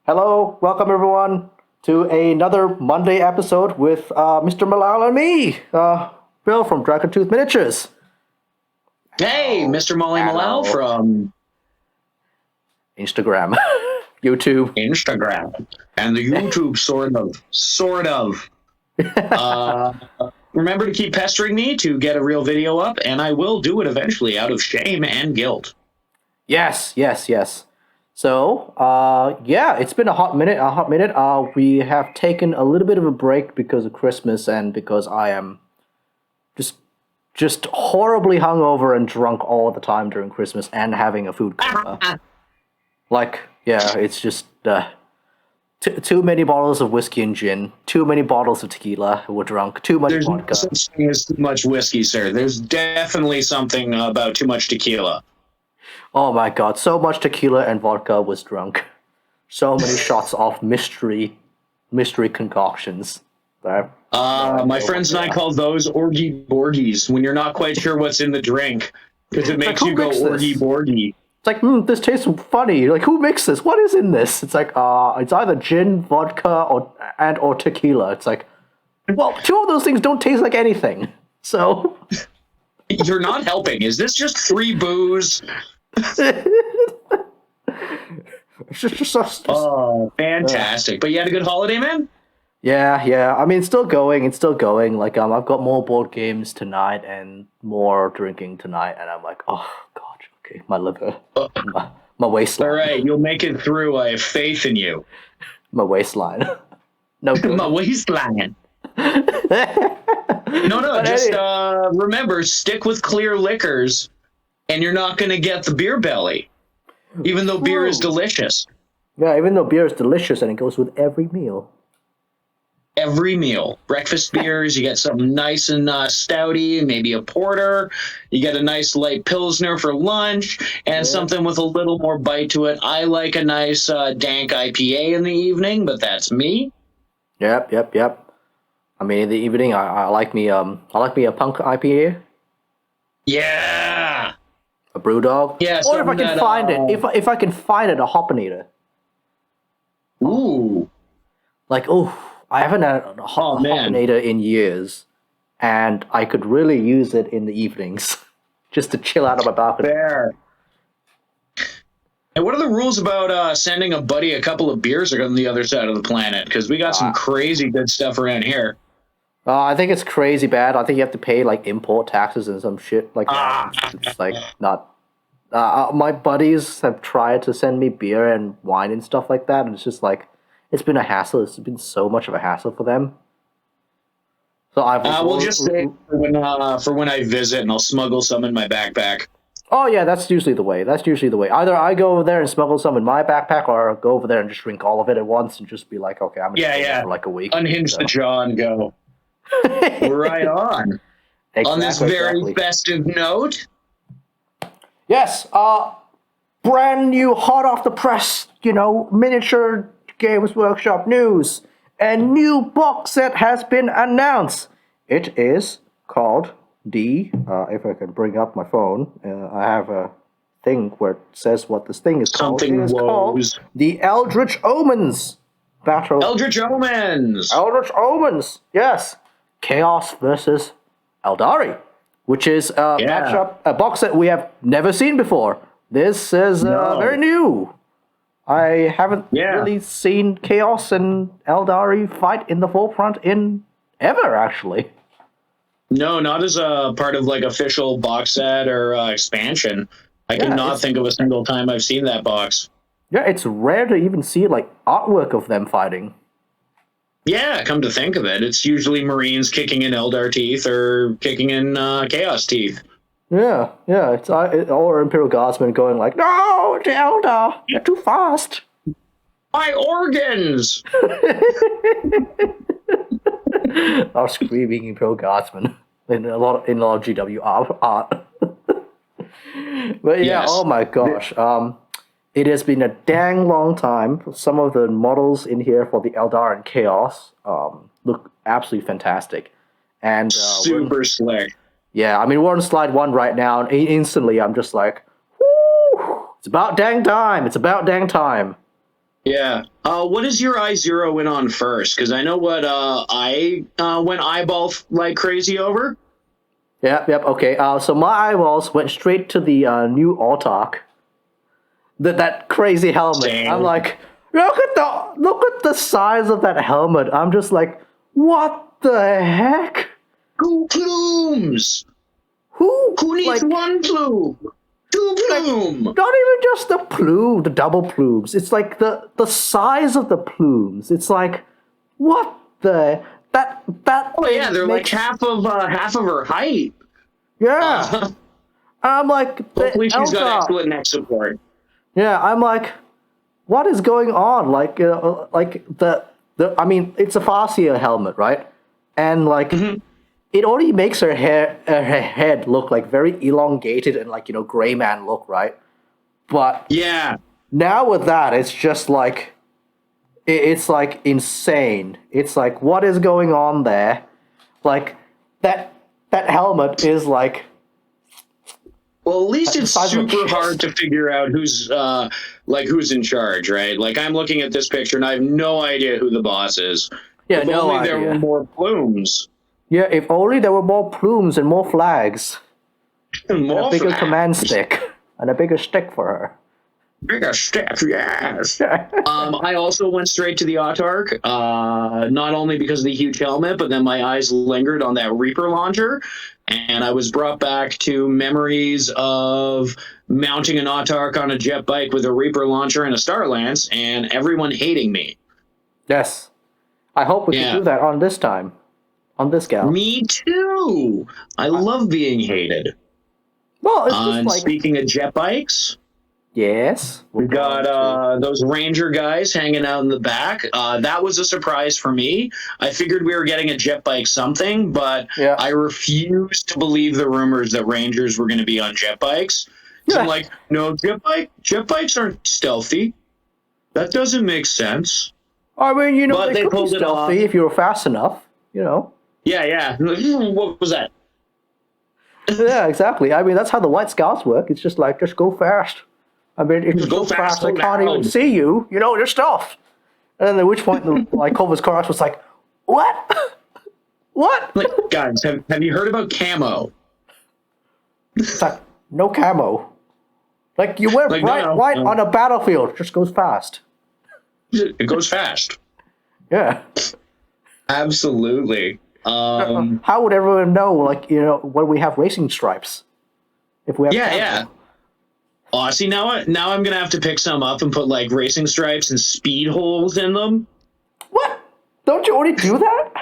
Hello, welcome everyone to another Monday episode with Mr. Malal and me, Bill from Dragon Tooth Miniatures. Hey, Mr. Molly Malal from Instagram, YouTube. Instagram, and the YouTube sort of. Remember to keep pestering me to get a real video up, and I will do it eventually out of shame and guilt. Yes. So, it's been a hot minute. We have taken a little bit of a break because of Christmas and because I am just horribly hungover and drunk all the time during Christmas and having a food coma. It's just too many bottles of whiskey and gin, too many bottles of tequila. We're drunk. Too much vodka. There's no such thing as too much whiskey, sir. There's definitely something about too much tequila. Oh my god, so much tequila and vodka was drunk. So many shots of mystery concoctions. My friends and I call those orgy borgies, when you're not quite sure what's in the drink, because it makes you go orgy borgy. It's like, this tastes funny. Like, who makes this? What is in this? It's like, it's either gin, vodka, or tequila. It's like, well, two of those things don't taste like anything. So... You're not helping. Is this just three booze? Oh, fantastic. But you had a good holiday, man? Yeah. I mean, it's still going. Like, I've got more board games tonight and more drinking tonight, and I'm like, oh, God, okay, my liver, my waistline. All right, you'll make it through. I have faith in you. My waistline. No, my waistline. No, just remember, stick with clear liquors, and you're not going to get the beer belly, even though beer is delicious. Yeah, even though beer is delicious, and it goes with every meal. Every meal. Breakfast beers, you get something nice and stouty, maybe a porter. You get a nice light Pilsner for lunch, and something with a little more bite to it. I like a nice dank IPA in the evening, but that's me. Yep. I mean, in the evening, I like me a punk IPA. Yeah. A Brewdog. Yeah. Or if I can find it, if I can find it, a Hopinator. Ooh. Like, I haven't had a Hopinator in years, and I could really use it in the evenings, just to chill out on my balcony. Fair. And what are the rules about sending a buddy a couple of beers on the other side of the planet? Because we got some crazy good stuff around here. I think it's crazy bad. I think you have to pay like import taxes and some shit like that. It's like not. My buddies have tried to send me beer and wine and stuff like that, and it's just like it's been a hassle. It's been so much of a hassle for them. So we'll just say for when I visit, and I'll smuggle some in my backpack. Oh yeah, that's usually the way. Either I go over there and smuggle some in my backpack, or I'll go over there and just drink all of it at once and just be like, okay, I'm gonna go for like a week. Unhinge the jaw and go. Right on. Exactly, on this very festive note. Yes, brand new, hot off the press, Miniature Games Workshop news. A new box set has been announced. It is called if I can bring up my phone, I have a thing where it says what this thing is called. It is called the Eldritch Omens Battle. Eldritch Omens, yes. Chaos versus Eldari, which is a box set we have never seen before. This is very new. I haven't really seen Chaos and Eldari fight in the forefront in ever, actually. No, not as a part of like official box set or expansion. I cannot think of a single time I've seen that box. Yeah, it's rare to even see like artwork of them fighting. Yeah, come to think of it, it's usually Marines kicking in Eldar teeth or kicking in Chaos teeth. Yeah, it's or Imperial Guardsmen going like, no, the Eldar, they're too fast. My organs! Our screaming Imperial Guardsmen in a lot of GW art. But oh my gosh. It has been a dang long time. Some of the models in here for the Eldar and Chaos look absolutely fantastic. And super slick. Yeah, I mean, we're on slide 1 right now, and instantly I'm just like, whoo! It's about dang time. Yeah. What does your eye zero in on first? Because I know what I went eyeball like crazy over. Yep. Okay. So my eyeballs went straight to the new Autark. That crazy helmet. Same. I'm like, look at the size of that helmet. I'm just like, what the heck? Two plumes. Who needs like, one plume? Two plume. not even just the plume, the double plumes. It's like the size of the plumes. It's like, what the that Oh thing yeah, they're makes, like half of her height. yeah. I'm like the Hopefully she's got Eldar. excellent neck support. Yeah, I'm like, what is going on? Like the I mean, it's a Farseer helmet, right? And like, it only makes her head look like very elongated and like gray man look, right? But Yeah. now with that, it's just like, it's like insane. It's like, what is going on there? Like that helmet is like, Well, at least the it's size of a super chest. hard to figure out who's in charge, right? Like I'm looking at this picture and I have no idea who the boss is. Yeah, If no only there were idea. more plumes. Yeah, if only there were more plumes and more flags. And a More bigger flags. command stick. And a bigger stick for her. Bigger stick, yes. I also went straight to the Autark, not only because of the huge helmet, but then my eyes lingered on that Reaper launcher, and I was brought back to memories of mounting an Autark on a jet bike with a Reaper launcher and a Star Lance, and everyone hating me. Yes. I hope we can Yeah. do that on this time. On this gal. Me too. I love being hated. Well, it's just And like, speaking of jet bikes, yes. we got those Ranger guys hanging out in the back. That was a surprise for me. I figured we were getting a jet bike something, but Yeah. I refused to believe the rumors that Rangers were going to be on jet bikes. So I'm Yeah. like, no, jet bikes aren't stealthy. That doesn't make sense. I mean, But they they could be pulled it off. stealthy if you were fast enough, Yeah. What was that? Yeah, exactly. I mean, that's how the White Scouts work. It's just like, just go fast. I mean, if you're Go so fast, fast, I go can't even loud. see you. You're stuffed. And then at which point, like, Culver's chorus was like, what? What? Like, guys, have you heard about camo? It's like, no camo. Like, you wear Like, bright no. white on a battlefield. Just goes fast. It goes fast. Yeah. Absolutely. How would everyone know, like, when we have racing stripes? If we have camo? Yeah. Oh, see, now I'm going to have to pick some up and put, like, racing stripes and speed holes in them. What? Don't you already do that?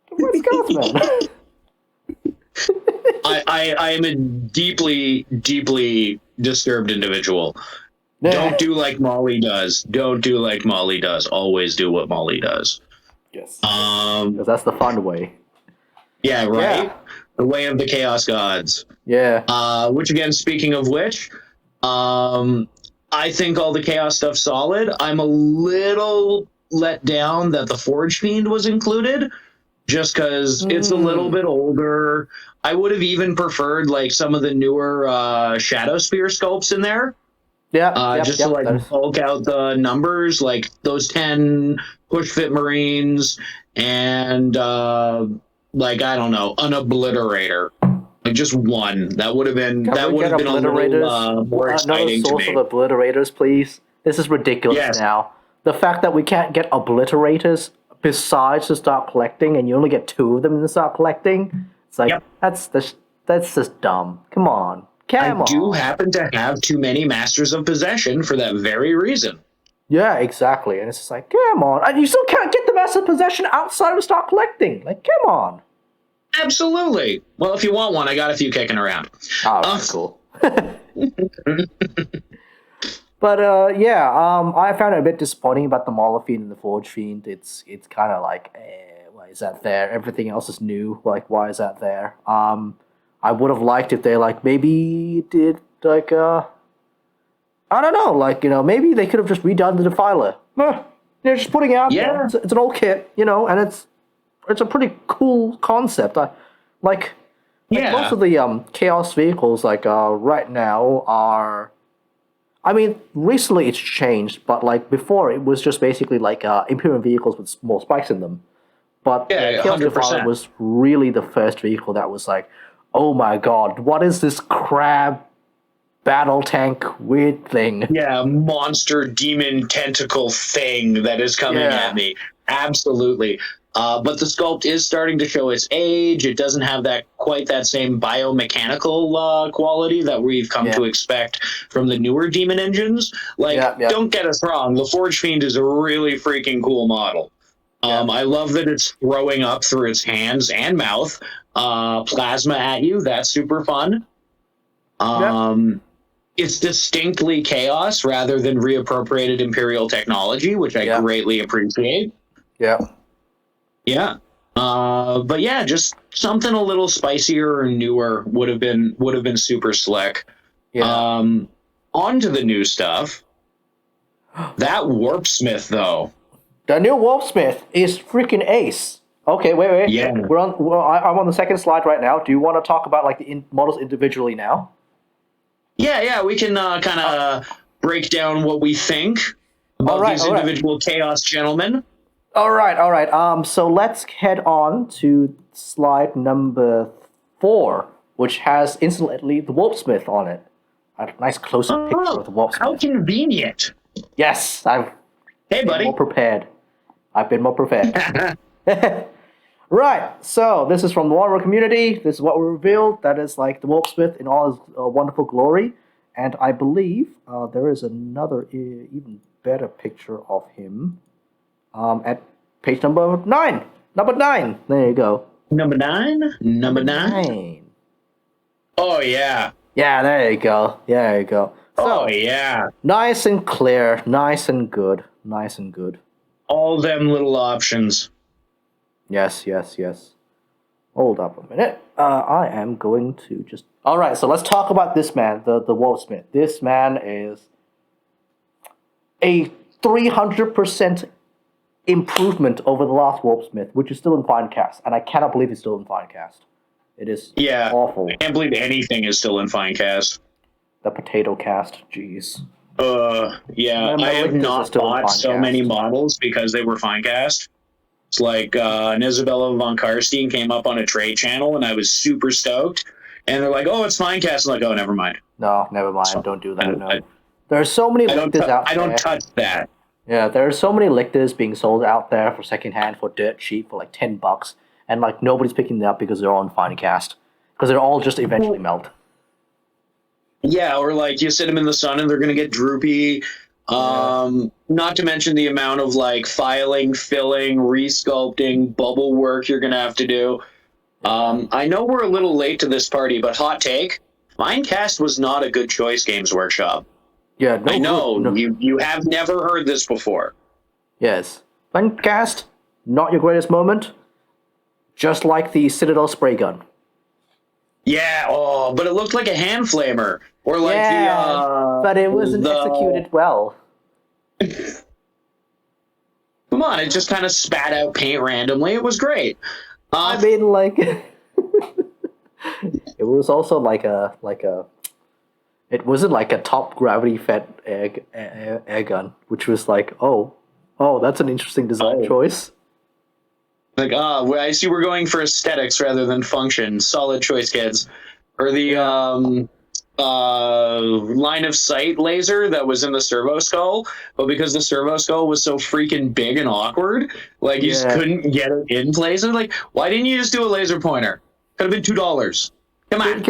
White Scouts, man. I am a deeply, deeply disturbed individual. Yeah. Don't do like Molly does. Don't do like Molly does. Always do what Molly does. Yes. 'Cause Um, that's the fun way. yeah, right? Yeah. The way of the Chaos Gods. Yeah. Which, again, speaking of which, I think all the Chaos stuff's solid. I'm a little let down that the Forge Fiend was included, just because it's a little bit older. I would have even preferred like some of the newer Shadow Spear sculpts in there. Yeah. Just to like that is- bulk out the numbers, like those 10 push fit Marines and like, I don't know, an Obliterator. Like just one. That would have been Can we get a little more Another exciting to source me. of obliterators, please. This is ridiculous Yes. now. The fact that we can't get obliterators besides to start collecting, and you only get 2 of them to start collecting. It's like, Yep. that's just dumb. Come on. I Come do on. happen to have too many Masters of Possession for that very reason. Yeah, exactly. And it's just like, come on. And you still can't get the master possession outside of start collecting. Like, come on. Absolutely. Well, if you want one, I got a few kicking around. Oh, that's cool. But I found it a bit disappointing about the Mauler Fiend and the Forge Fiend. It's kind of like, why is that there? Everything else is new. Like, why is that there? I would have liked if they like maybe did like I don't know, like maybe they could have just redone the Defiler. They're just putting it out there. Yeah. It's an old kit, and it's a pretty cool concept. Like Yeah. most of the Chaos vehicles like right now are. I mean, recently it's changed, but like before, it was just basically like Imperial vehicles with small spikes in them. But the Yeah, Chaos Defiler 100%. was really the first vehicle that was like, oh my god, what is this crab battle tank weird thing? Yeah, monster demon tentacle thing that is coming at Yeah, me. Absolutely. But the sculpt is starting to show its age. It doesn't have that quite that same biomechanical quality that we've come yeah, to expect from the newer demon engines. Like, yeah, yeah, don't get us wrong, the Forge Fiend is a really freaking cool model. yeah, I love that it's throwing up through its hands and mouth plasma at you. That's super fun. yeah, Um, it's distinctly chaos rather than reappropriated imperial technology, which I yeah, greatly appreciate. yeah, Yeah. But yeah, just something a little spicier or newer would have been super slick. yeah. Um, On to the new stuff. That Warpsmith though. The new Wolfsmith is freaking ace. Okay, wait. Yeah. We're on. Well, I'm on the second slide right now. Do you want to talk about like the models individually now? Yeah, we can kind of break down what we think about these All right. individual chaos gentlemen. All right. So let's head on to slide number 4, which has instantly the Wolfsmith on it. A nice close-up picture of the Oh, how Wolfsmith. convenient. Yes, I've Hey, been buddy. more prepared. I've been more prepared. Right. So this is from the Warhammer community. This is what we revealed. That is like the Wolfsmith in all his wonderful glory. And I believe there is another even better picture of him at page number 9. Number 9. There you go. Number 9? Number 9? 9. Oh, yeah. Yeah, there you go. There you go. So, Oh, yeah. nice and clear. Nice and good. Nice and good. All them little options. Yes. Hold up a minute. I am going to just... Alright, so let's talk about this man, the Wolfsmith. This man is a 300% improvement over the last Wolfsmith, which is still in Finecast, and I cannot believe it's still in Finecast. It is Yeah. awful. I can't believe anything is still in Finecast. The potato cast, jeez. Yeah. And the I have Lictors are not still in bought so Finecast. many models because they were Finecast. It's like an Isabella von Karstein came up on a trade channel, and I was super stoked. And they're like, "Oh, it's Finecast." I'm like, "Oh, never mind. No, never mind. Don't do that. I- No. There are so many I don't. Lictors out I there. don't touch that." Yeah, there are so many Lictors being sold out there for secondhand for dirt cheap for like $10, and like nobody's picking them up because they're all in Finecast. Because they're all just eventually melt. Yeah, or like you sit them in the sun and they're going to get droopy. Not to mention the amount of like filing, filling, resculpting, bubble work you're going to have to do. I know we're a little late to this party, but hot take: Finecast was not a good choice, Games Workshop. Yeah, no, I know no. you have never heard this before. Yes. Finecast, not your greatest moment. Just like the Citadel spray gun. Yeah, but it looked like a hand flamer, or like but it wasn't the- executed well. Come on, it just kind of spat out paint randomly. It was great. I mean, like, it was also it wasn't like a top gravity fed air gun, which was like, oh, that's an interesting design choice. Like, I see we're going for aesthetics rather than function. Solid choice, kids. Or the line of sight laser that was in the servo skull, but because the servo skull was so freaking big and awkward, like you just couldn't get it in place. And like, why didn't you just do a laser pointer? Could have been $2. Come on.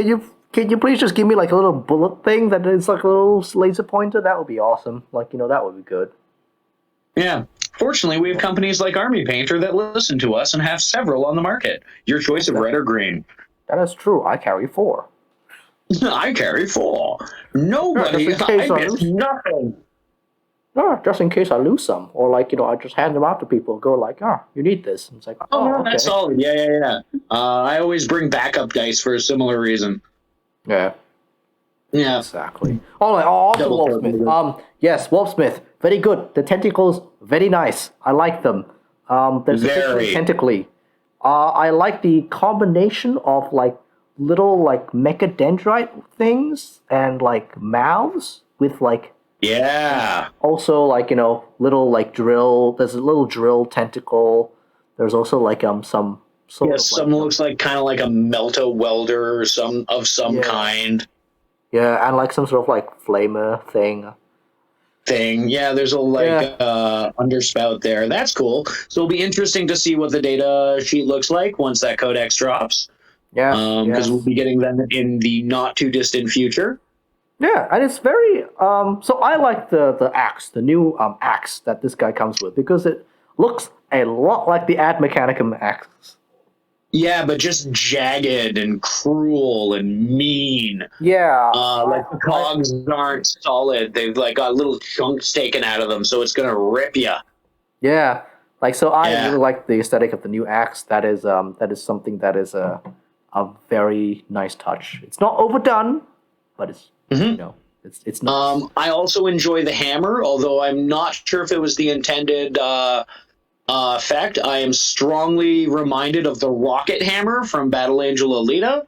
Can you please just give me like a little bullet thing that is like a little laser pointer? That would be awesome. Like, that would be good. Yeah. Fortunately, we have companies like Army Painter that listen to us and have several on the market. Your choice of red or green. That is true. I carry 4. I carry 4. Nobody. just in case I I miss lose. nothing. Just in case I lose some, or like I just hand them out to people. And go like, you need this. And it's like, No, okay. that's solid. Yeah. I always bring backup dice for a similar reason. Yeah. Yeah. Exactly. Oh, also Double Wolfsmith. Yes, Wolfsmith, very good. The tentacles, very nice. I like them. There's Very. tentacly. I like the combination of like little like mechadendrite things and like mouths with like Yeah. Also, like, little like drill. There's a little drill tentacle. There's also like some sort Yes, of like some looks like kind of like a melta welder or some yeah, kind yeah, and like some sort of like flamer thing. thing. Yeah, there's a like Yeah, underspout there. That's cool. So it'll be interesting to see what the data sheet looks like once that codex drops. yes, Because we'll yes. be getting them in the not too distant future. Yeah, and it's very so I like the axe, the new axe that this guy comes with because it looks a lot like the Ad Mechanicum axe. Yeah, but just jagged and cruel and mean. Yeah, Like the I cogs aren't solid. They've like got little chunks taken out of them, so it's gonna rip you. yeah. Like so I really Yeah. like the aesthetic of the new axe. That is something that is a very nice touch. It's not overdone, but it's hmm it's nice. I also enjoy the hammer, although I'm not sure if it was the intended effect. I am strongly reminded of the rocket hammer from Battle Angel Alita.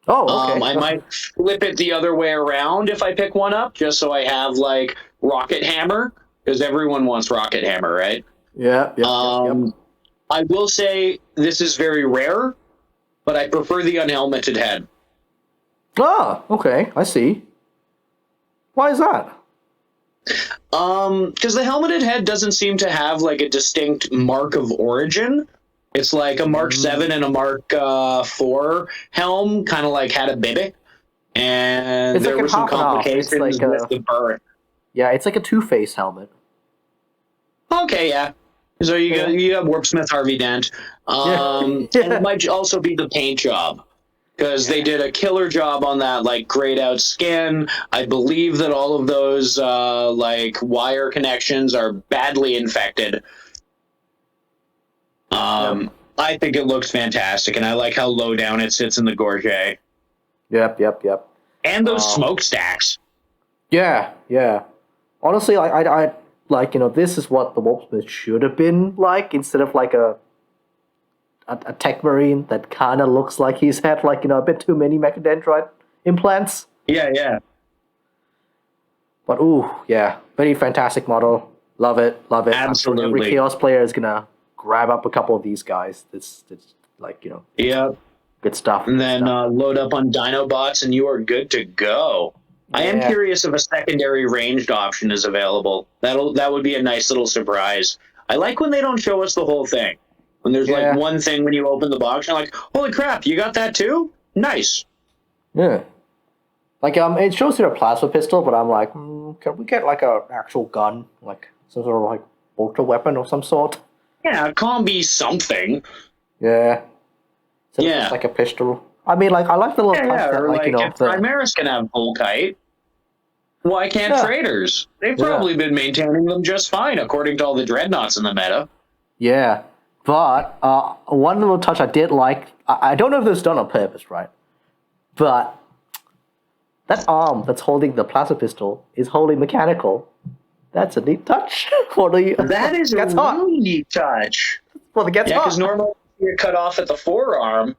Oh, okay. I might flip it the other way around if I pick one up, just so I have like rocket hammer, because everyone wants rocket hammer, right? Yeah, yep, yep, yep. Um, I will say this is very rare, but I prefer the unhelmeted head. Ah, okay, I see. Why is that? Because the helmeted head doesn't seem to have like a distinct mark of origin. It's like a Mark Mm, 7 and a Mark 4 helm, kind of like had a baby, and it's like there a were some half and half. It's complications like with a the birth. yeah, it's like a two-face helmet. Okay, yeah. So Yeah, you got Wolfsmith, Harvey Dent, yeah, and it yeah, might also be the paint job because they yeah. did a killer job on that like grayed out skin. I believe that all of those like wire connections are badly infected. Yep, I think it looks fantastic, and I like how low down it sits in the gorget yep, yep, yep. and those Uh, smokestacks. yeah, yeah. Honestly, I like this is what the Wolfsmith should have been like instead of like a tech marine that kind of looks like he's had like a bit too many mechadendrite implants. Yeah, yeah, But ooh, yeah, very fantastic model. Love it, love it. I'm sure every absolutely. Chaos player is gonna grab up a couple of these guys. It's like Yeah, good stuff, and good then stuff. load up on Dinobots, and you are good to go. I am Yeah, curious if a secondary ranged option is available. That would be a nice little surprise. I like when they don't show us the whole thing. When there's like yeah, one thing when you open the box, you're like, "Holy crap, you got that too? Nice." yeah. Like it shows you a plasma pistol, but I'm like, can we get like a actual gun, like some sort of like ultra weapon of some sort? Yeah, it can't be something. Yeah, instead of just Yeah, like a pistol. I mean, like I like the little yeah. touch that Or like like if the Primaris can have Volkite, why can't yeah, traders? They've yeah, probably been maintaining them just fine, according to all the dreadnoughts in the meta. yeah. But one little touch I did like. I don't know if this was done on purpose, right? But that arm that's holding the plasma pistol is wholly mechanical. That's a neat touch for the That is a gets hot. really neat touch. For the gets Yeah, because hot. normally you're cut off at the forearm,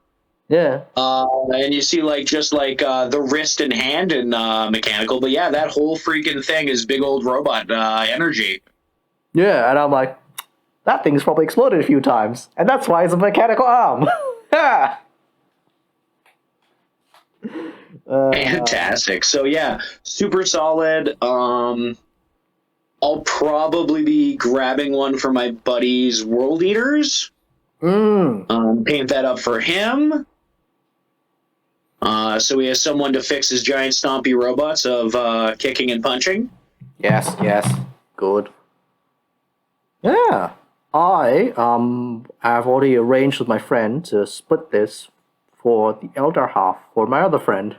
Yeah. and you see like just like the wrist and hand and mechanical. But yeah, that whole freaking thing is big old robot energy. Yeah, and I'm like, that thing's probably exploded a few times, and that's why it's a mechanical arm. Yeah. Fantastic. So yeah, super solid. I'll probably be grabbing one for my buddy's World Eaters. Mm. Paint that up for him. So he has someone to fix his giant stompy robots of kicking and punching. Yes, yes. Good. Yeah. I have already arranged with my friend to split this for the Eldar half for my other friend.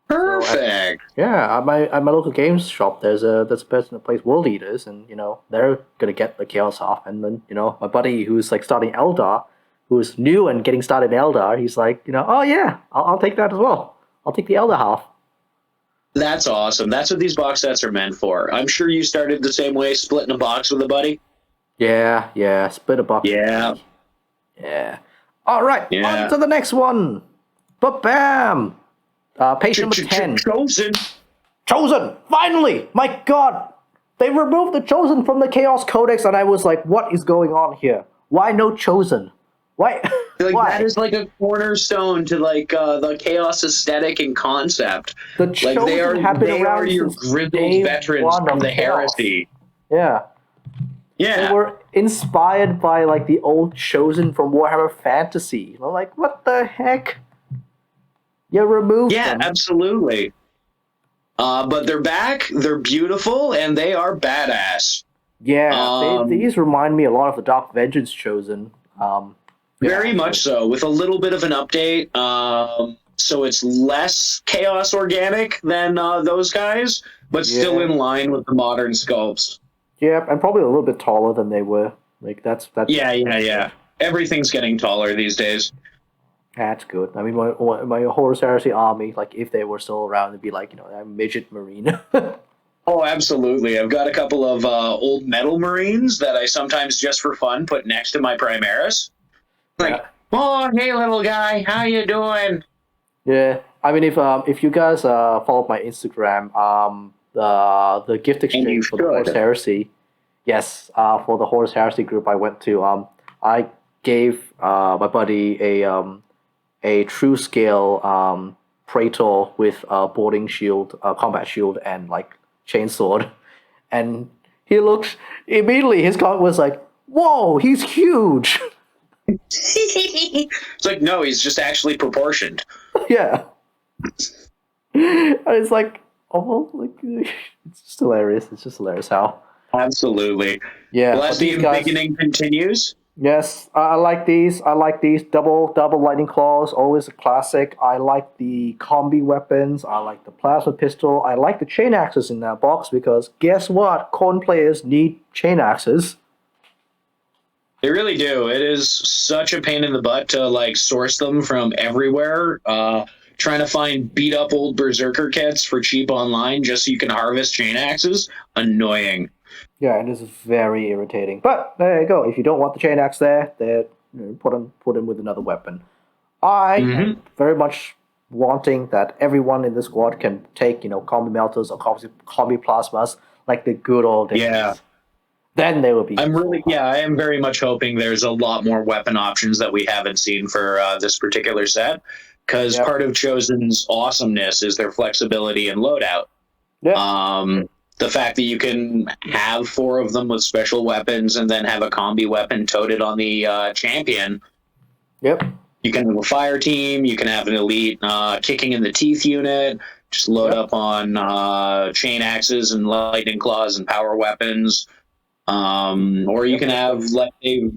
So Perfect. yeah, at my local games shop, there's a person that plays World Eaters, and they're gonna get the Chaos half, and then my buddy who's like starting Eldar, who's new and getting started in Eldar, he's like oh yeah, I'll take that as well. I'll take the Eldar half. That's awesome. That's what these box sets are meant for. I'm sure you started the same way, splitting a box with a buddy. Yeah, yeah, split a box with Yeah. me. Yeah. All right, on Yeah. to the next one. But bam, page number 10. Chosen. Chosen! Finally! My god! They removed the Chosen from the Chaos Codex, and I was like, what is going on here? Why no Chosen? Why? Like Why? that is like a cornerstone to like the chaos aesthetic and concept. The Like they Chosen have been are around your since grizzled day veterans one from of the Chaos. heresy. Yeah. Yeah. They were inspired by like the old Chosen from Warhammer Fantasy. And I'm like, what the heck? You removed them. Absolutely. But they're back. They're beautiful, and they are badass. Yeah, these remind me a lot of the Dark Vengeance Chosen. Very much so, with a little bit of an update. So it's less chaos organic than those guys, but still in line with the modern sculpts. Yeah, and probably a little bit taller than they were. Like that's Yeah. Everything's getting taller these days. That's good. I mean, my Horus Heresy army, like if they were still around, it'd be like a midget marine. Oh, absolutely. I've got a couple of old metal marines that I sometimes just for fun put next to my Primaris. Like, oh, hey, little guy, how you doing? Yeah, I mean, if you guys followed my Instagram, the gift exchange for the Horus Heresy, yes, for the Horus Heresy group I went to, I gave my buddy a true scale Praetor with a boarding shield, combat shield, and like chainsword, and he looked immediately. His comment was like, "Whoa, he's huge." It's like, no, he's just actually proportioned. Yeah. And it's like, almost like, it's just hilarious. It's just hilarious how. Absolutely. Yeah. Well, as the beginning continues. Yes, I like these. I like these double lightning claws. Always a classic. I like the combi weapons. I like the plasma pistol. I like the chain axes in that box because guess what? Corn players need chain axes. They really do. It is such a pain in the butt to like source them from everywhere. Trying to find beat up old berserker kits for cheap online just so you can harvest chain axes. Annoying. Yeah, it is very irritating. But there you go. If you don't want the chain axe there, put in with another weapon. I am very much wanting that everyone in the squad can take combi melters or combi plasmas like the good old days. Yeah. Then they will be. I am very much hoping there's a lot more weapon options that we haven't seen for this particular set, because part of Chosen's awesomeness is their flexibility and loadout. Yeah. The fact that you can have 4 of them with special weapons and then have a combi weapon toted on the champion. Yep. You can have a fire team. You can have an elite kicking in the teeth unit. Just load up on chain axes and lightning claws and power weapons. Or you can have, like they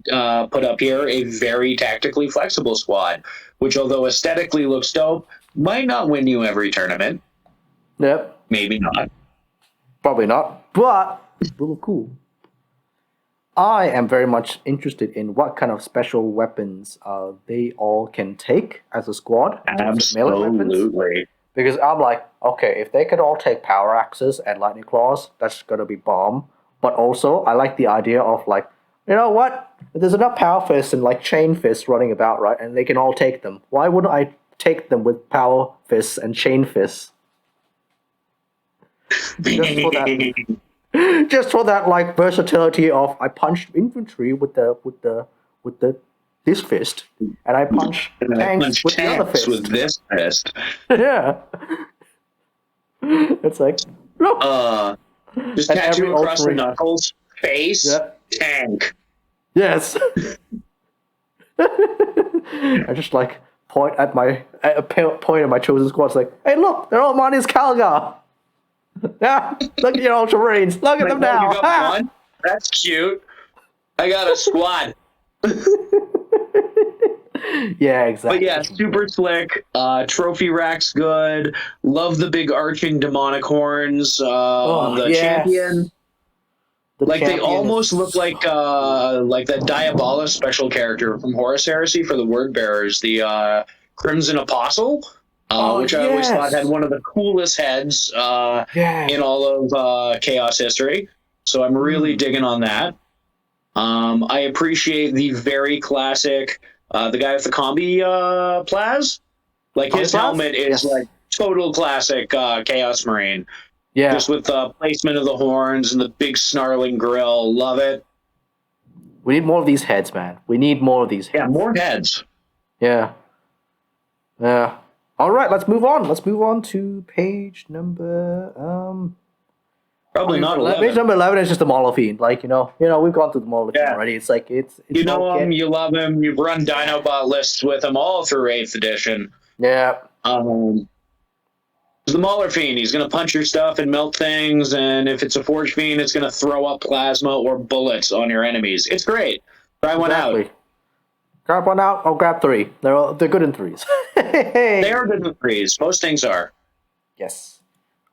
put up here, a very tactically flexible squad, which, although aesthetically looks dope, might not win you every tournament. Yep. Maybe not. Probably not, but it's a little cool. I am very much interested in what kind of special weapons they all can take as a squad. Absolutely. Because I'm like, okay, if they could all take power axes and lightning claws, that's gonna be bomb. But also, I like the idea of like, you know what? If there's enough power fists and like chain fists running about, right, and they can all take them. Why wouldn't I take them with power fists and chain fists? Just for that like versatility of I punch infantry with this fist, and I punch tanks with the other fist. With this fist. Yeah. It's like look. Just tattoo across the knuckles, face, tank. Yes. I just like point at my chosen squad. It's like, hey, look, they're all Marty's Calgar. Yeah, look at your Ultramarines. Look at them now. You got one? That's cute. I got a squad. Yeah, exactly. But yeah, super slick. Trophy rack's good. Love the big arching demonic horns on the champion. They almost look like that Diabola special character from Horus Heresy for the Word Bearers, the Crimson Apostle, which I always thought had one of the coolest heads in all of Chaos history. So I'm really digging on that. I appreciate the very classic, the guy with the combi plaz. Like his helmet is like total classic Chaos Marine. Yeah, Just with the placement of the horns and the big snarling grill. Love it. we need more of these heads, man. We need more of these Yeah, heads. more heads. Yeah. Yeah. All right, let's move on. Let's move on to page number Probably not page 11. number 11 is just the model Fiend. Like, we've gone through the model Fiend Yeah. already. It's like it's You know about him, you love him, you've run Dinobot lists with him all through 8th edition. yeah. The Mauler Fiend, he's going to punch your stuff and melt things, and if it's a Forge Fiend, it's going to throw up plasma or bullets on your enemies. It's great. Try one out. Grab one out. I'll grab 3. They're good in 3s. They are good in 3s. Most things are. Yes.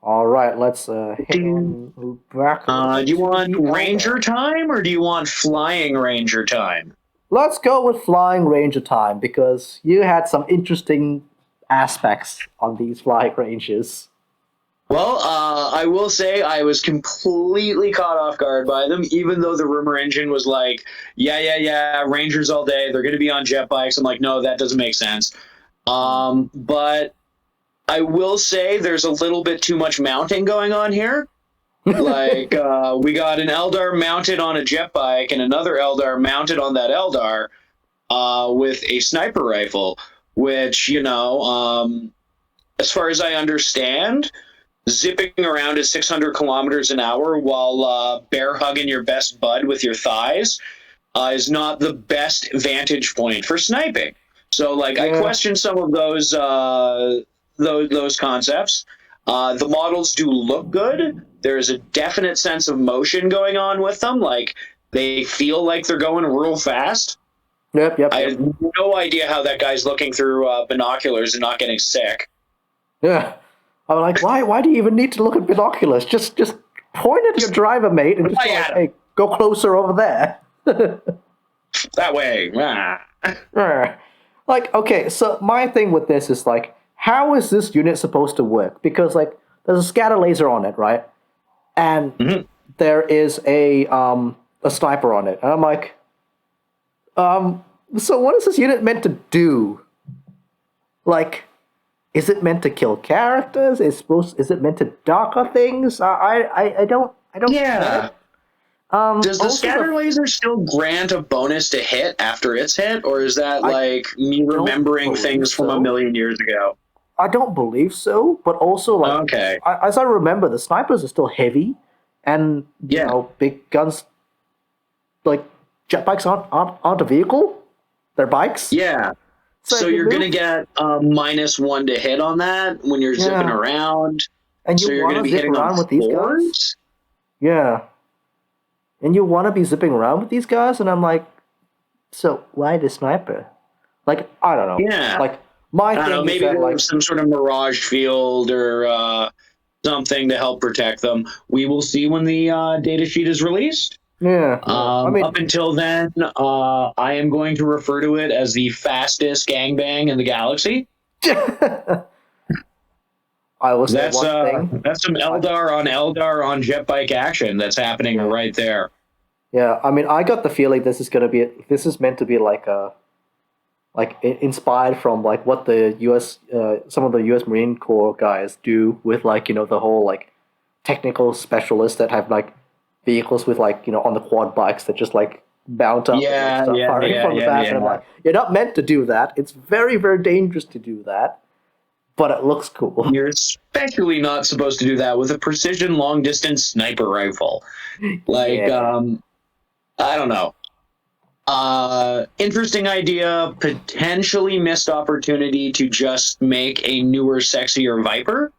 All right, let's hit on back. Do you want Ranger time or do you want Flying Ranger time? Let's go with Flying Ranger time because you had some interesting aspects on these Flying Rangers. Well, I will say I was completely caught off guard by them, even though the rumor engine was like, yeah, Rangers all day. They're going to be on jet bikes. I'm like, no, that doesn't make sense. But I will say there's a little bit too much mounting going on here. Like, we got an Eldar mounted on a jet bike and another Eldar mounted on that Eldar with a sniper rifle, which, as far as I understand, zipping around at 600 kilometers an hour while bear hugging your best bud with your thighs is not the best vantage point for sniping. So, I question some of those concepts. The models do look good. There is a definite sense of motion going on with them. Like, they feel like they're going real fast. Yep. I have no idea how that guy's looking through binoculars and not getting sick. Yeah. I'm like, why do you even need to look at binoculars? Just point at your driver, mate, and just hey, go closer over there. That way. Okay, so my thing with this is how is this unit supposed to work? Because there's a scatter laser on it, right? And there is a sniper on it. And I'm like, so what is this unit meant to do? Is it meant to kill characters? Is it meant to docker things? I don't Yeah. Does the scatter the laser still grant a bonus to hit after it's hit, or is that me remembering things from a million years ago? I don't believe so, but also okay. As I remember, the snipers are still heavy, and big guns jet bikes aren't a vehicle; they're bikes. Yeah. So you're going to get -1 to hit on that when you're zipping around. And so you're going to be hitting around with these guys. Yeah. And you want to be zipping around with these guys, and I'm like, so why the sniper? I don't know. Yeah. My I don't thing know, maybe is that, there's some sort of mirage field or something to help protect them. We will see when the data sheet is released. Yeah. Up until then, I am going to refer to it as the fastest gangbang in the galaxy. I will say one thing. That's some Eldar on jet bike action that's happening right there. Yeah, I got the feeling this is meant to be inspired from what the US some of the US Marine Corps guys do with the whole technical specialists that have vehicles with on the quad bikes that just mount up and start firing from the back. And I'm like, you're not meant to do that. It's very, very dangerous to do that. But it looks cool. You're especially not supposed to do that with a precision long distance sniper rifle. I don't know. Interesting idea, potentially missed opportunity to just make a newer, sexier Viper.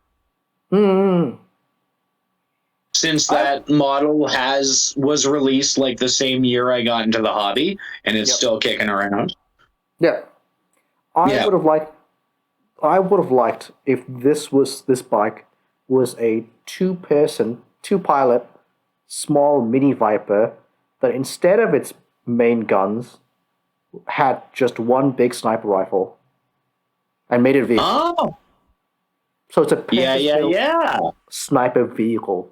Since that model was released the same year I got into the hobby, and it's still kicking around. Yeah. I would have liked if this bike was a two-pilot, small mini Viper that instead of its main guns had just one big sniper rifle and made it a vehicle. Oh. So it's a sniper vehicle.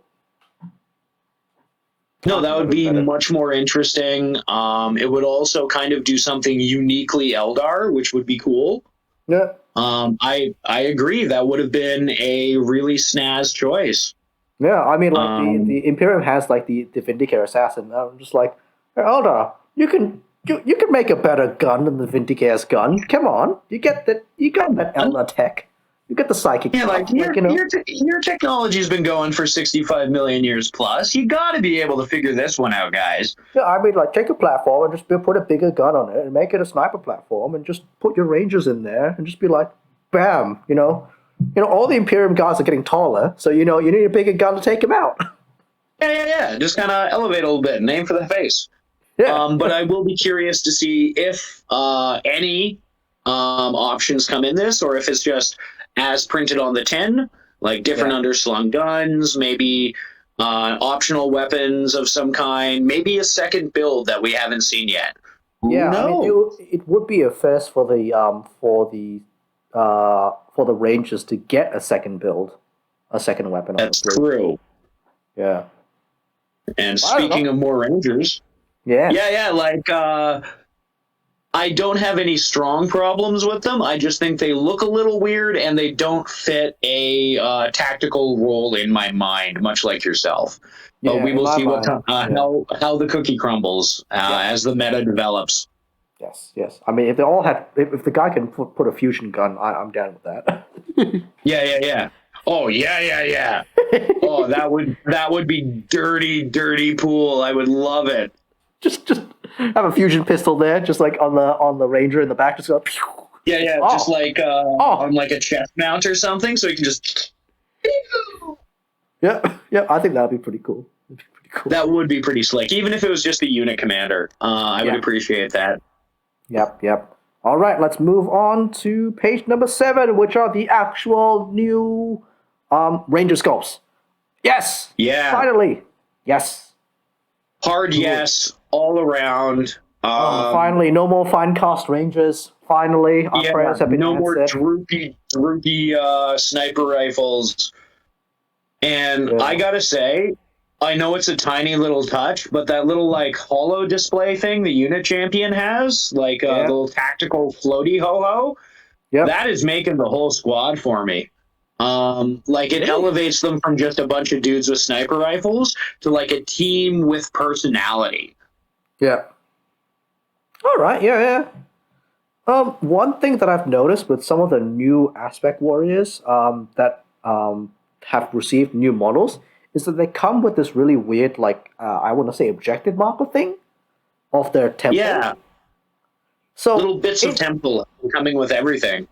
No, that would be much more interesting. It would also kind of do something uniquely Eldar, which would be cool. Yeah. I agree. That would have been a really snaz choice. Yeah, I mean, like Um, the Imperium has like the Vindicator Assassin. I'm just like, hey, Eldar, you can make a better gun than the Vindicator's gun. Come on, you got that Eldar tech. You get the psychic yeah, like buff, like you know. your technology's been going for 65 million years plus. You got to be able to figure this one out, guys. Yeah, I mean, like take a platform and just put a bigger gun on it and make it a sniper platform and just put your Rangers in there and just be like, bam, all the Imperium guys are getting taller, so you need a bigger gun to take them out. Yeah. Just kind of elevate a little bit, and aim for the face. Yeah, But I will be curious to see if any options come in this, or if it's just as printed on the tin, like different yeah. underslung guns, maybe optional weapons of some kind, maybe a second build that we haven't seen yet. Who Yeah, I mean, knows? it would be a first for the Rangers to get a second build, a second weapon, That's honestly. true. Yeah, And I don't speaking know. of more Rangers, Yes, like I don't have any strong problems with them. I just think they look a little weird and they don't fit a tactical role in my mind, much like yourself. But yeah. we In will my see mind, yeah, how the cookie crumbles yes, as the meta develops. yes. I mean, if they all had, if the guy can put a fusion gun, I'm down with that. Yeah. Oh yeah. Oh, that would be dirty pool. I would love it. Just have a fusion pistol there, just like on the Ranger in the back, just go. Pew. Yeah. Just Oh, like oh, on like a chest mount or something, so you can just. yeah, yeah. I think that'd be pretty cool. That'd be pretty cool. That would be pretty slick, even if it was just the unit commander. I would Yeah. appreciate that. Yep. All right, let's move on to page number 7, which are the actual new Ranger sculpts. Yes, Yeah, finally. Yes. hard Good. yes all around. Oh, finally, no more fine cast Rangers. Finally, our Yeah, prayers have been no more answered. droopy sniper rifles. And I Yeah. gotta say, I know it's a tiny little touch, but that little like holo display thing the unit champion has, like the Yep. little tactical floaty ho ho, Yep. that is making the whole squad for me. Like it Really? elevates them from just a bunch of dudes with sniper rifles to like a team with personality. Yeah. All right. Yeah. One thing that I've noticed with some of the new aspect warriors that have received new models is that they come with this really weird, like I want to say, objective marker thing of their temple. Yeah, So little bits of it, temple coming with everything.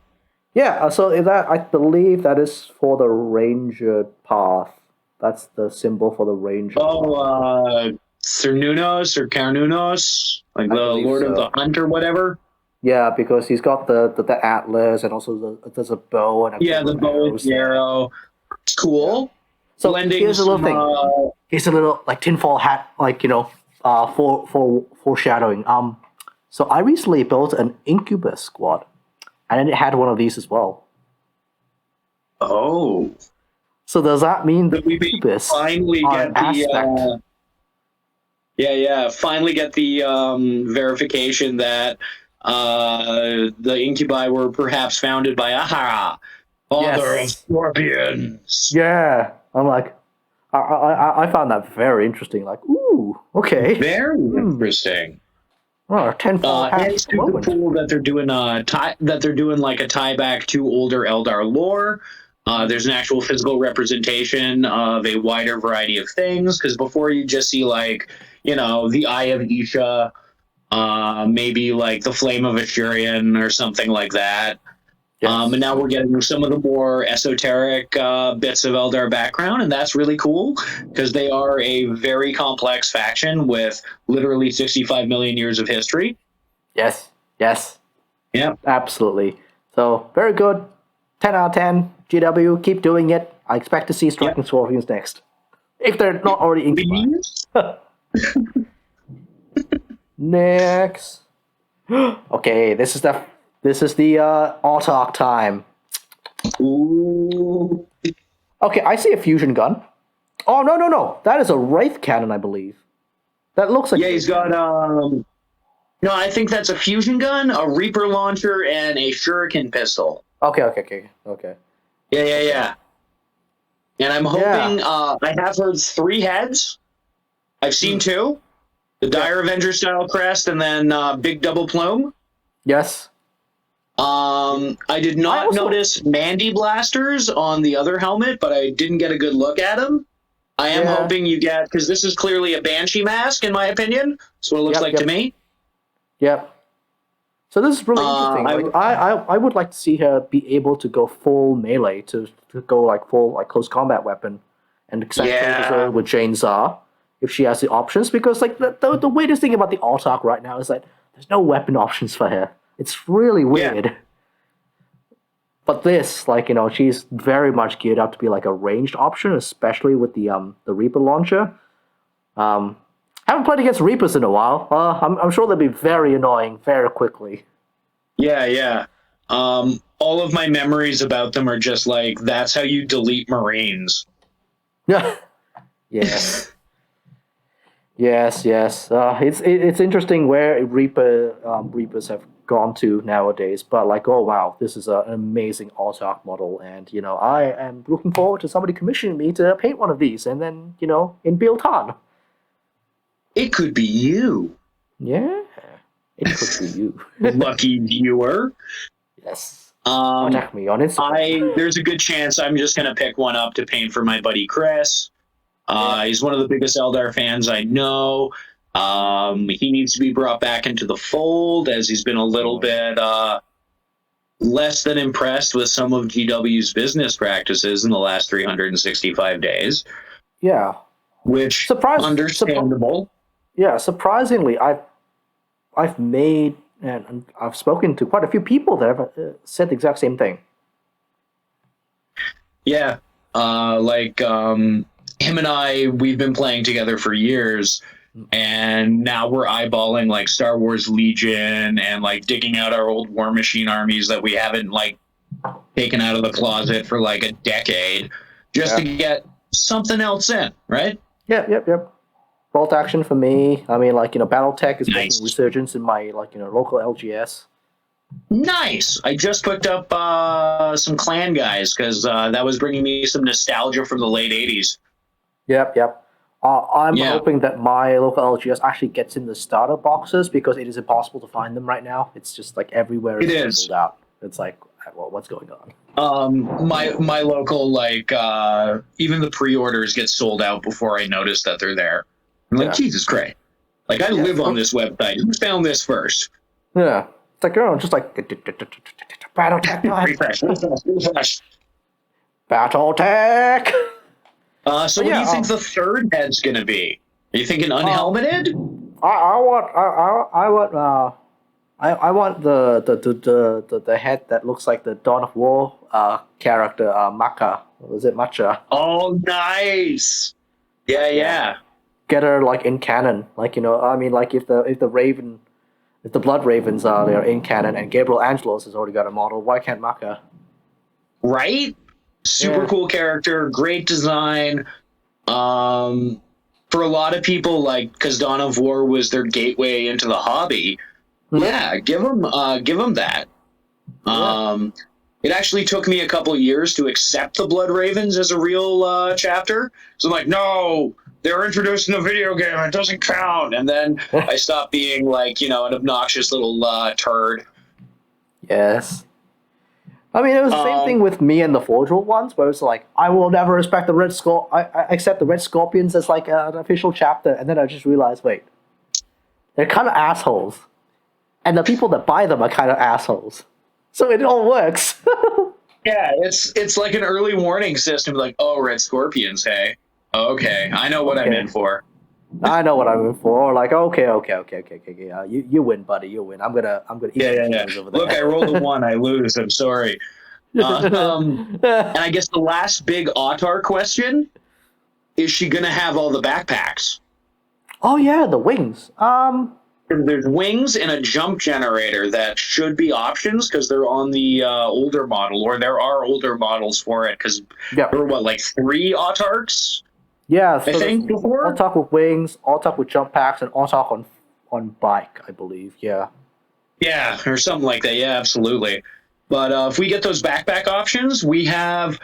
yeah, so that I believe that is for the ranger path. That's the symbol for the ranger Oh, path. Cernunos or Carnunos, like I the believe Lord of the so. Hunt or whatever. Yeah, because he's got the atlas and also there's a bow and a Yeah, couple the of bow and arrows the there. arrow. It's Yeah. cool. So Blending here's a little some. thing. Here's a little like tinfoil hat, like for foreshadowing. So I recently built an incubus squad, and then it had one of these as well. Oh, So does that mean so the we may incubus finally are an get the. aspect? Yeah. Finally get the verification that the incubi were perhaps founded by Ahara, father of Yes. scorpions. Yeah. I'm like, I found that very interesting. Like, ooh, okay. Very Hmm. interesting. Oh, tinfoil And hat it's super moment. cool that they're doing like a tie back to older Eldar lore. There's an actual physical representation of a wider variety of things because before you just see like the Eye of Isha, maybe like the Flame of Ashurian or something like that. And Yes. now we're getting some of the more esoteric bits of Eldar background, and that's really cool because they are a very complex faction with literally 65 million years of history. Yes. Yeah, Absolutely. So very good. 10 out of 10. GW, keep doing it. I expect to see yeah. Striking Scorpions next. If they're not already incubi. Please? Next. Okay, this is the Autarch time. Ooh. Okay, I see a fusion gun. Oh no. That is a Wraith cannon, I believe. That looks like Yeah, a he's Wraith got cannon. no, I think that's a fusion gun, a Reaper launcher, and a Shuriken pistol. Okay. Yeah. And I'm hoping, I have heard 3 heads. I've seen 2. The Dire Avenger style crest and then big double plume. Yes. I did not notice Mandy blasters on the other helmet, but I didn't get a good look at them. I am hoping you get, because this is clearly a Banshee mask, in my opinion. That's what it looks like to me. Yep. So this is really interesting. I would like to see her be able to go full melee, to go like full like close combat weapon, and exactly with chainsaw if she has the options. Because like the weirdest thing about the Autarch right now is that there's no weapon options for her. It's really weird. Yeah. But this, like, you know, she's very much geared up to be like a ranged option, especially with the Reaper launcher. Haven't played against Reapers in a while. I'm sure they'll be very annoying very quickly. Yeah. All of my memories about them are just like, that's how you delete Marines. Yeah. Yes. Yes. It's interesting where Reapers have gone to nowadays, but like, oh wow, this is an amazing Autarch model, and you know, I am looking forward to somebody commissioning me to paint one of these, and then, you know, in build on. It could be you. Yeah, it could be you. Lucky viewer. Yes. Contact me on Instagram. There's a good chance I'm just gonna pick one up to paint for my buddy Chris. He's one of the biggest Eldar fans I know. He needs to be brought back into the fold, as he's been a little bit less than impressed with some of GW's business practices in the last 365 days. Yeah. Which understandable. Yeah, surprisingly, I've made and I've spoken to quite a few people that have said the exact same thing. Yeah, him and I, we've been playing together for years, and now we're eyeballing like Star Wars Legion and like digging out our old War Machine armies that we haven't like taken out of the closet for like a decade, just to get something else in, right? Yep. Bolt action for me. I mean, like, you know, BattleTech is making resurgence in my, like, you know, local LGS. Nice. I just picked up some clan guys because that was bringing me some nostalgia from the late 80s. Yep. I'm hoping that my local LGS actually gets in the starter boxes, because it is impossible to find them right now. It's just like everywhere is sold out. It's like, well, what's going on? My local, like, even the pre-orders get sold out before I notice that they're there. I'm like, Jesus Christ. Like, I live on this website. Who found this first? Yeah. It's like, you know, just like BattleTech. Refresh. BattleTech. So what do you think the third head's going to be? Are you thinking unhelmeted? I want the head that looks like the Dawn of War character, Maca. Was it Maca? Oh, nice. Yeah. Get her like in canon, like, you know, I mean, like if the Blood Ravens are there in canon, and Gabriel Angelos has already got a model, why can't Maca? Right? Super cool character, great design. For a lot of people, like, because Dawn of War was their gateway into the hobby. Yeah, give them that. It actually took me a couple years to accept the Blood Ravens as a real chapter. So I'm like, no, they're introduced in a video game, it doesn't count. And then I stopped being like, you know, an obnoxious little turd. Yes. I mean, it was the same thing with me and the Forge World ones, where it's like, I will never respect the I accept the Red Scorpions as like an official chapter, and then I just realized, wait, they're kind of assholes, and the people that buy them are kind of assholes, so it all works. Yeah, it's like an early warning system, like, oh, Red Scorpions, hey, okay, I know what I'm in for. I know what I'm in for. Like, okay. You win, buddy. You win. I'm gonna eat over there. Look, I rolled a 1. I lose. I'm sorry. And I guess the last big Autar question: is she gonna have all the backpacks? Oh yeah, the wings. There's wings and a jump generator that should be options because they're on the older model, or there are older models for it. Because there were like 3 Autarchs. Yeah, so I think before Autarch with wings, Autarch with jump packs, and Autarch on bike, I believe. Yeah, or something like that. Yeah, absolutely. But if we get those backpack options, we have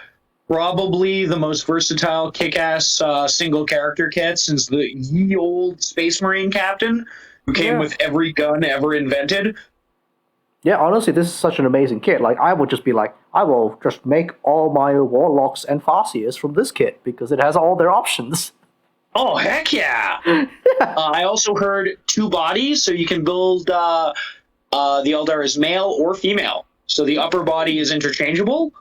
probably the most versatile, kick-ass single character kit since the ye old Space Marine captain who came Yeah. with every gun ever invented. Yeah, honestly, this is such an amazing kit. Like, I would just be like, I will just make all my warlocks and farseers from this kit because it has all their options. Oh, heck yeah! I also heard 2 bodies, so you can build the Eldar as male or female. So the upper body is interchangeable.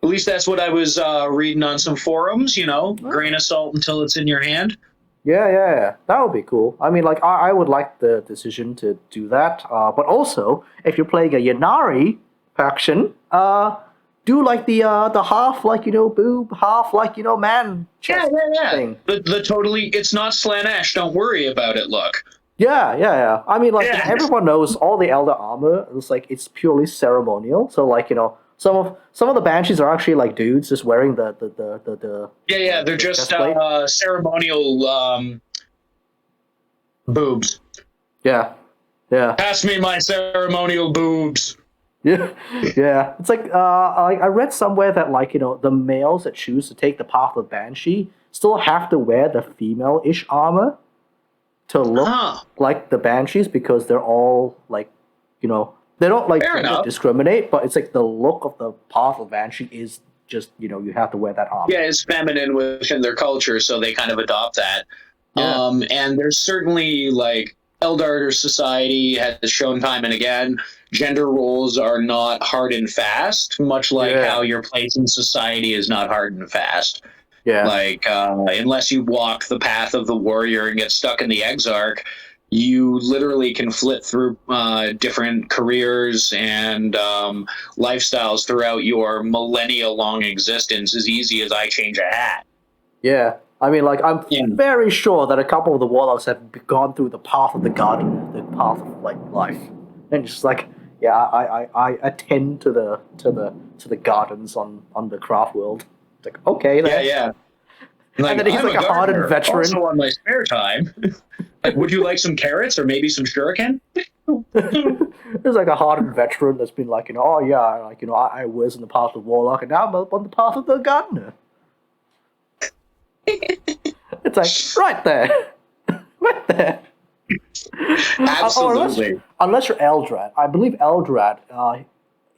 At least that's what I was reading on some forums, grain of salt until it's in your hand. Yeah. That would be cool. I mean, like, I would like the decision to do that. But also, if you're playing a Yanari faction, do like the half, like, boob, half, like, man chest thing. The totally, it's not Slanesh, don't worry about it, look. Yeah. I mean, like, Yeah. everyone knows all the Elder armor. It's like it's purely ceremonial. So, like, some of the banshees are actually like dudes just wearing the They're just chestplate. ceremonial boobs. Yeah. Pass me my ceremonial boobs. Yeah. It's like I read somewhere that, like, the males that choose to take the path of banshee still have to wear the female-ish armor to look like the banshees because they're all like, they don't like Fair enough. discriminate, but it's like the look of the path of banshee is just you have to wear that armor. Yeah, it's feminine within their culture, so they kind of adopt that. Yeah. And there's certainly, like, Eldar society has shown time and again, gender roles are not hard and fast, much like how your place in society is not hard and fast. Yeah. Like, unless you walk the path of the warrior and get stuck in the Exarch, you literally can flip through different careers and lifestyles throughout your millennia-long existence as easy as I change a hat. Yeah. I mean, like, I'm very sure that a couple of the warlocks have gone through the path of the garden, the path of, like, life, and just like, I attend to the gardens on the craft world. It's like, okay, then. Yeah. Like, and then he's I'm like a hardened veteran. Also on my spare time. Like, would you like some carrots or maybe some shuriken? There's like a hardened veteran that's been like, oh yeah, like, I was in the path of warlock, and now I'm up on the path of the gardener. It's like right there. Absolutely. Unless you're Eldrad. I believe Eldrad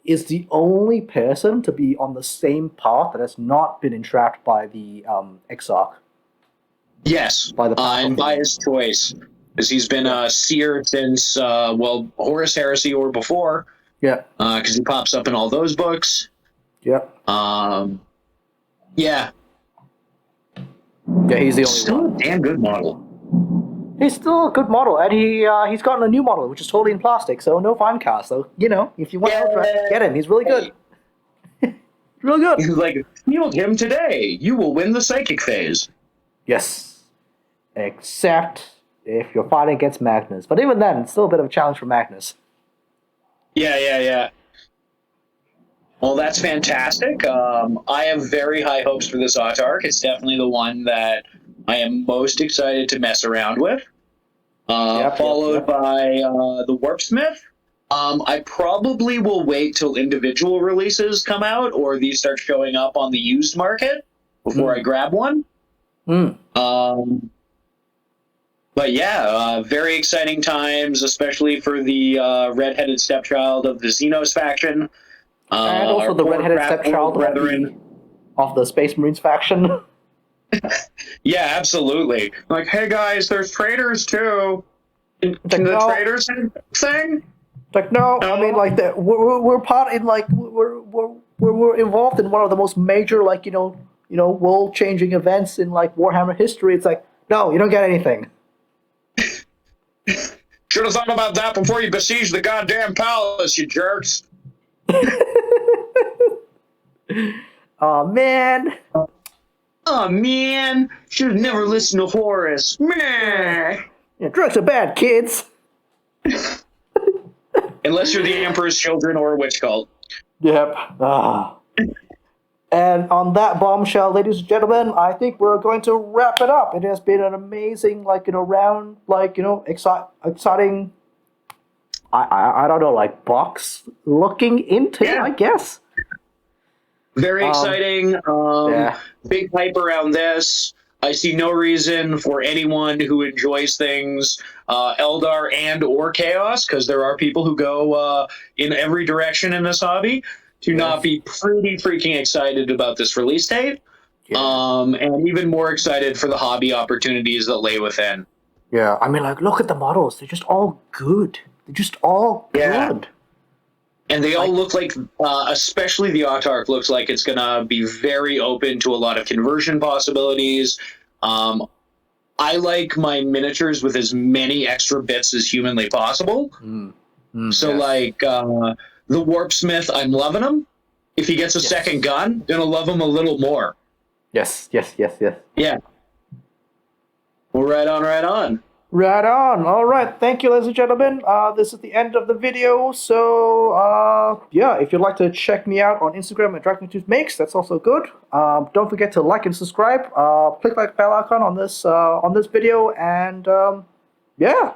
is the only person to be on the same path that has not been entrapped by the Exarch. Yes, By the and by his choice, because he's been a seer since Horus Heresy or before. Yeah. Because he pops up in all those books. Yeah. Yeah. Yeah, he's the only Still one. a damn good model. He's still a good model, and he's gotten a new model, which is totally in plastic, so no fine cast. So, if you want Eldrad, get him. He's really good. Really good. He's like, field him today. You will win the psychic phase. Yes. Except if you're fighting against Magnus. But even then, it's still a bit of a challenge for Magnus. Yeah. Well, that's fantastic. I have very high hopes for this Autarch. It's definitely the one that I am most excited to mess around with. Followed by the Wolfsmith. I probably will wait till individual releases come out or these start showing up on the used market before I grab one. But yeah, very exciting times, especially for the redheaded stepchild of the Xenos faction. And also the redheaded stepchild of the Space Marines faction. Yeah, absolutely. Like, hey guys, there's traitors too. Can the traitors thing? Like, no, I mean, like, we're part in, like, we're involved in one of the most major, like, world-changing events in, like, Warhammer history. It's like, no, you don't get anything. Should have thought about that before you besieged the goddamn palace, you jerks. Oh man. Oh man, should have never listened to Horus. Meh. Yeah, drugs are bad, kids. Unless you're the Emperor's children or a witch cult. Yep. And on that bombshell, ladies and gentlemen, I think we're going to wrap it up. It has been an amazing, round, exciting, I don't know, box looking into, I guess. Very exciting. Yeah. Big hype around this. I see no reason for anyone who enjoys things, Eldar and or Chaos, because there are people who go in every direction in this hobby, to not be pretty freaking excited about this release date. Yeah. And even more excited for the hobby opportunities that lay within. Yeah. I mean, like, look at the models. They're just all good. They're just all Yeah. good. And they all look like, especially the Autarch, looks like it's going to be very open to a lot of conversion possibilities. I like my miniatures with as many extra bits as humanly possible. So, like, the Wolfsmith, I'm loving him. If he gets a second gun, gonna love him a little more. Yes. Yeah. Well, right on, right on. Right on. All right. Thank you, ladies and gentlemen. This is the end of the video. So, yeah, if you'd like to check me out on Instagram at DragonToothMakes, that's also good. Don't forget to like and subscribe. Click like bell icon on this video, and yeah.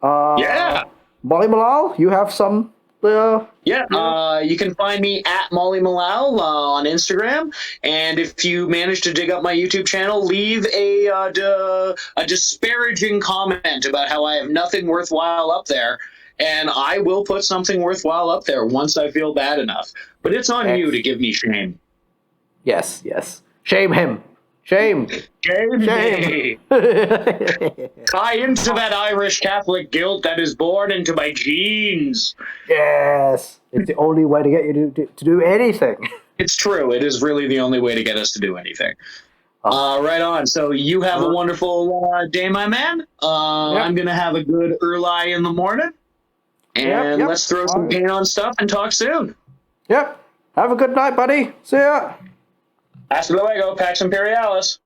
Yeah. Molly Malal, you have some. You can find me at Molly Malal on Instagram, and if you manage to dig up my YouTube channel, leave a disparaging comment about how I have nothing worthwhile up there, and I will put something worthwhile up there once I feel bad enough. But it's on you to give me shame. Yes. Shame him. Shame. Shame. Tie into that Irish Catholic guilt that is born into my genes. Yes. It's the only way to get you to do anything. It's true. It is really the only way to get us to do anything. Right on. So you have a wonderful day, my man. I'm going to have a good early in the morning. And let's throw some paint on stuff and talk soon. Yep. Have a good night, buddy. See ya. Hasta luego, Pax Imperialis.